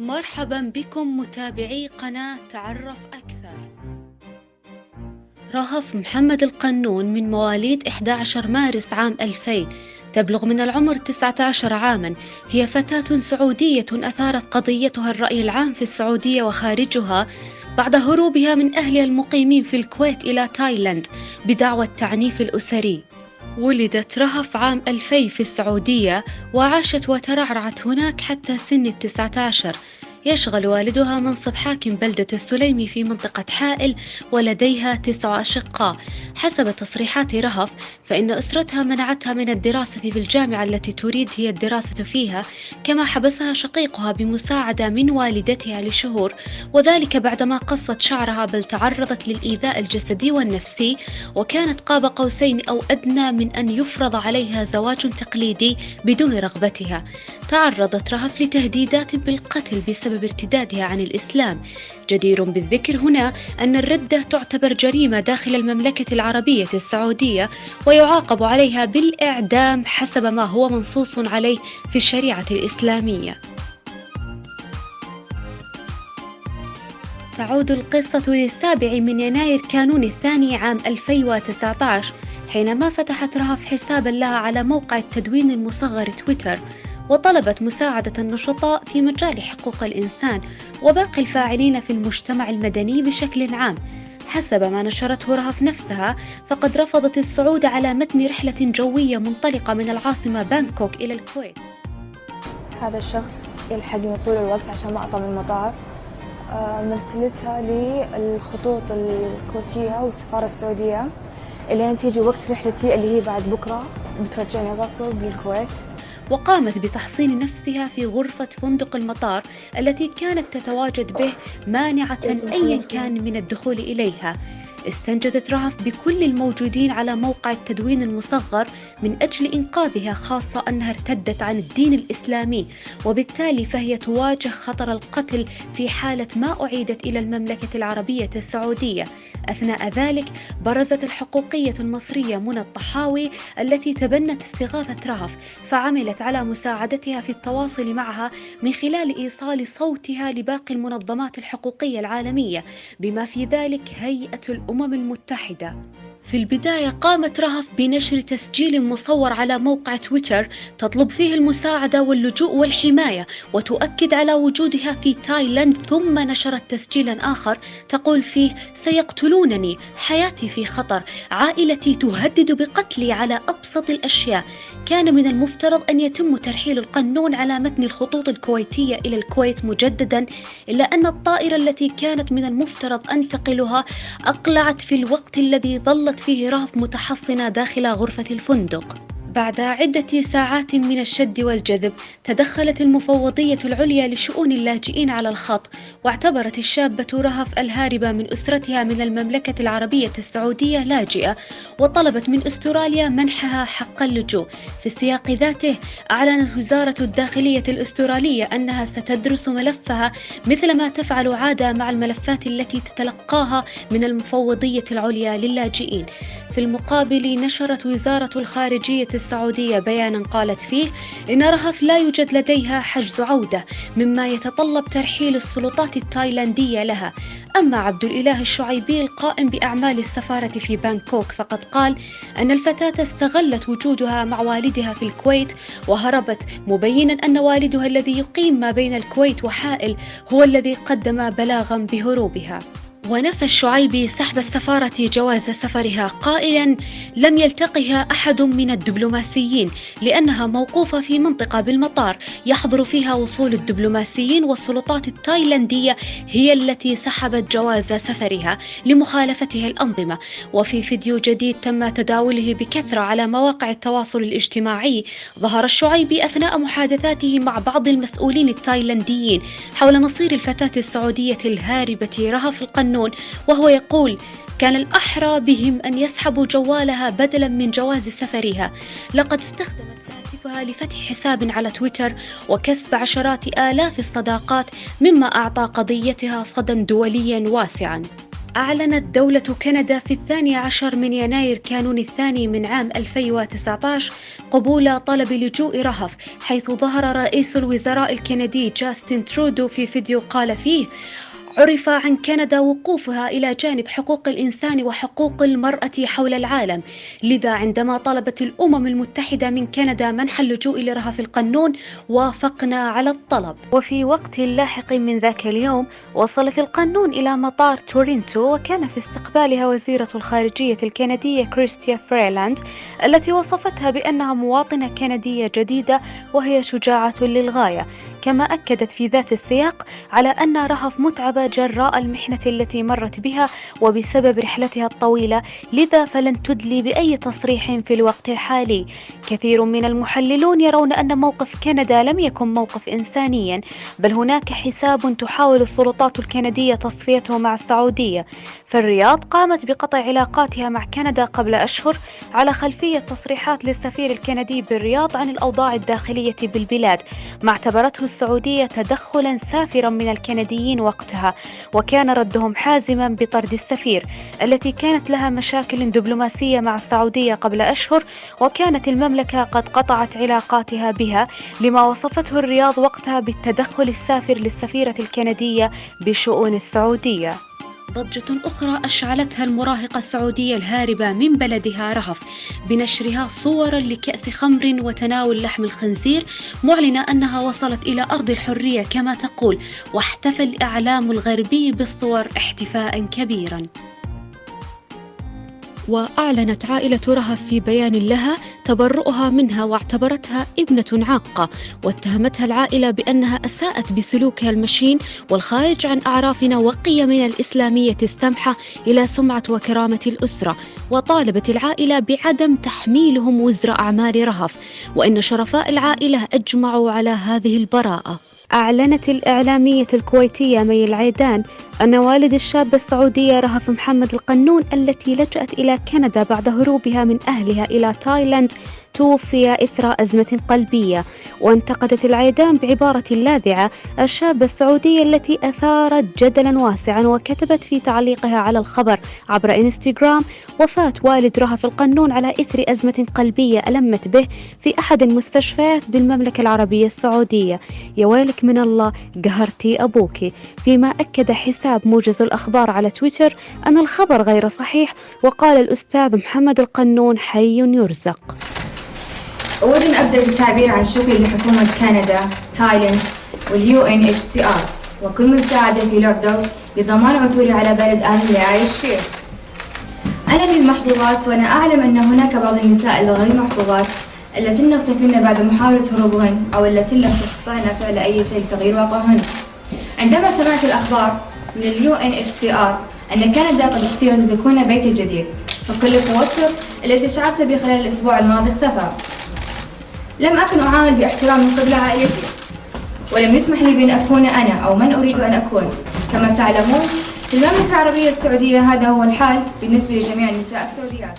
مرحبا بكم متابعي قناة تعرف أكثر. رهف محمد القنون من مواليد 11 مارس عام 2000، تبلغ من العمر 19 عاما. هي فتاة سعودية أثارت قضيتها الرأي العام في السعودية وخارجها بعد هروبها من أهلها المقيمين في الكويت إلى تايلاند بدعوى التعنيف الأسري. ولدت رهف عام 2000 في السعودية، وعاشت وترعرعت هناك حتى سن 19. يشغل والدها منصب حاكم بلدة السليمي في منطقة حائل، ولديها 9 أشقاء. حسب تصريحات رهف فإن أسرتها منعتها من الدراسة في الجامعة التي تريد هي الدراسة فيها، كما حبسها شقيقها بمساعدة من والدتها لشهور، وذلك بعدما قصت شعرها بل تعرضت للإيذاء الجسدي والنفسي، وكانت قاب قوسين أو أدنى من أن يفرض عليها زواج تقليدي بدون رغبتها. تعرضت رهف لتهديدات بالقتل بسبب ارتدادها عن الإسلام. جدير بالذكر هنا أن الردة تعتبر جريمة داخل المملكة العربية السعودية، ويعاقب عليها بالإعدام حسب ما هو منصوص عليه في الشريعة الإسلامية. تعود القصة للسابع من يناير كانون الثاني عام 2019، حينما فتحت رهف حسابا لها على موقع التدوين المصغر تويتر، وطلبت مساعدة النشطاء في مجال حقوق الإنسان وباقي الفاعلين في المجتمع المدني بشكل عام. حسب ما نشرته رهف نفسها، فقد رفضت الصعود على متن رحلة جوية منطلقة من العاصمة بانكوك إلى الكويت. هذا الشخص يلحقني طول الوقت عشان ما أطلع من المطار. مرسلتها للخطوط الكويتية والسفارة السعودية اللي تيجي وقت رحلتي اللي هي بعد بكرة بترجعني غصب للكويت. وقامت بتحصين نفسها في غرفة فندق المطار التي كانت تتواجد به، مانعة أيا كان من الدخول إليها. استنجدت رهف بكل الموجودين على موقع التدوين المصغر من أجل إنقاذها، خاصة أنها ارتدت عن الدين الإسلامي، وبالتالي فهي تواجه خطر القتل في حالة ما أعيدت إلى المملكة العربية السعودية. أثناء ذلك برزت الحقوقية المصرية منى الطحاوي التي تبنت استغاثة رهف، فعملت على مساعدتها في التواصل معها من خلال إيصال صوتها لباقي المنظمات الحقوقية العالمية، بما في ذلك هيئة الأمم المتحدة. في البداية قامت رهف بنشر تسجيل مصور على موقع تويتر تطلب فيه المساعدة واللجوء والحماية، وتؤكد على وجودها في تايلاند، ثم نشرت تسجيلا آخر تقول فيه: سيقتلونني، حياتي في خطر، عائلتي تهدد بقتلي على أبسط الأشياء. كان من المفترض أن يتم ترحيل القنون على متن الخطوط الكويتية إلى الكويت مجددا، إلا أن الطائرة التي كانت من المفترض أن تقلها أقلعت في الوقت الذي ظلت فيه رهف متحصنة داخل غرفة الفندق. بعد عدة ساعات من الشد والجذب، تدخلت المفوضية العليا لشؤون اللاجئين على الخط، واعتبرت الشابة رهف الهاربة من أسرتها من المملكة العربية السعودية لاجئة، وطلبت من أستراليا منحها حق اللجوء. في السياق ذاته أعلنت وزارة الداخلية الأسترالية أنها ستدرس ملفها مثل ما تفعل عادة مع الملفات التي تتلقاها من المفوضية العليا للاجئين. في المقابل نشرت وزارة الخارجية السعودية بيانا قالت فيه إن رهف لا يوجد لديها حجز عودة، مما يتطلب ترحيل السلطات التايلاندية لها. أما عبد الإله الشعيبي القائم بأعمال السفارة في بانكوك فقد قال أن الفتاة استغلت وجودها مع والدها في الكويت وهربت، مبينا أن والدها الذي يقيم ما بين الكويت وحائل هو الذي قدم بلاغا بهروبها. ونفى الشعيبي سحب السفارة جواز سفرها، قائلا: لم يلتقها أحد من الدبلوماسيين، لأنها موقوفة في منطقة بالمطار يحظر فيها وصول الدبلوماسيين، والسلطات التايلاندية هي التي سحبت جواز سفرها لمخالفتها الأنظمة. وفي فيديو جديد تم تداوله بكثرة على مواقع التواصل الاجتماعي، ظهر الشعيبي أثناء محادثاته مع بعض المسؤولين التايلانديين حول مصير الفتاة السعودية الهاربة رهف القنون، وهو يقول: كان الأحرى بهم أن يسحبوا جوالها بدلا من جواز سفرها. لقد استخدمت هاتفها لفتح حساب على تويتر وكسب عشرات آلاف الصداقات، مما أعطى قضيتها صدى دوليا واسعا. أعلنت دولة كندا في 12 من يناير كانون الثاني من عام 2019 قبول طلب لجوء رهف، حيث ظهر رئيس الوزراء الكندي جاستن ترودو في فيديو قال فيه: عرف عن كندا وقوفها إلى جانب حقوق الإنسان وحقوق المرأة حول العالم، لذا عندما طلبت الأمم المتحدة من كندا منح اللجوء لرهف القنون وافقنا على الطلب. وفي وقت لاحق من ذاك اليوم وصلت القنون إلى مطار تورنتو، وكان في استقبالها وزيرة الخارجية الكندية كريستيا فريلاند، التي وصفتها بأنها مواطنة كندية جديدة وهي شجاعة للغاية. كما أكدت في ذات السياق على أن رهف متعبة جراء المحنة التي مرت بها وبسبب رحلتها الطويلة، لذا فلن تدلي بأي تصريح في الوقت الحالي. كثير من المحللون يرون أن موقف كندا لم يكن موقف إنسانيا، بل هناك حساب تحاول السلطات الكندية تصفيته مع السعودية. فالرياض قامت بقطع علاقاتها مع كندا قبل أشهر على خلفية تصريحات للسفير الكندي بالرياض عن الأوضاع الداخلية بالبلاد، ما اعتبرته السعودية تدخلا سافرا من الكنديين وقتها، وكان ردهم حازما بطرد السفير، التي كانت لها مشاكل دبلوماسية مع السعودية قبل أشهر، وكانت المملكة قد قطعت علاقاتها بها، لما وصفته الرياض وقتها بالتدخل السافر للسفيرة الكندية بشؤون السعودية. ضجة أخرى أشعلتها المراهقة السعودية الهاربة من بلدها رهف بنشرها صورا لكأس خمر وتناول لحم الخنزير، معلنة أنها وصلت إلى أرض الحرية كما تقول، واحتفل الإعلام الغربي بالصور احتفاء كبيرا. وأعلنت عائلة رهف في بيان لها تبرؤها منها واعتبرتها ابنة عاقة، واتهمتها العائلة بأنها أساءت بسلوكها المشين والخارج عن أعرافنا وقيمنا الإسلامية السمحة إلى سمعة وكرامة الأسرة، وطالبت العائلة بعدم تحميلهم وزر أعمال رهف، وإن شرفاء العائلة أجمعوا على هذه البراءة. أعلنت الإعلامية الكويتية مي العيدان أن والد الشابة السعودية رهف محمد القنون، التي لجأت إلى كندا بعد هروبها من أهلها إلى تايلاند، توفي إثر أزمة قلبية. وانتقدت العيدان بعبارة لاذعة الشابة السعودية التي أثارت جدلا واسعا، وكتبت في تعليقها على الخبر عبر إنستغرام: وفاة والد رهف القنون على إثر أزمة قلبية ألمت به في أحد المستشفيات بالمملكة العربية السعودية، يا ويلك من الله قهرتي أبوك. فيما أكد حساب موجز الأخبار على تويتر أن الخبر غير صحيح، وقال الأستاذ محمد القنون حي يرزق. أود أن أبدأ بالتعبير عن شكري لحكومة كندا، تايلاند والUNHCR وكل من ساعد في لعب دور لضمان عثوري على بلد آمن لأعيش فيه. أنا من المحظوظات، وأنا أعلم أن هناك بعض النساء الغير محظوظات اللتين اختفين بعد محاولة هروبهن أو اللتين لم يستطعن فعل أي شيء لتغيير واقعهن. عندما سمعت الأخبار من الUNHCR أن كندا قد اختيرت لتكون بيتي الجديد، فكل التوتر الذي شعرت به خلال الأسبوع الماضي اختفى. لم أكن أعامل باحترام من قبل عائلتي، ولم يسمح لي بأن أكون أنا أو من أريد أن أكون. كما تعلمون في المملكة العربية السعودية هذا هو الحال بالنسبة لجميع النساء السعوديات.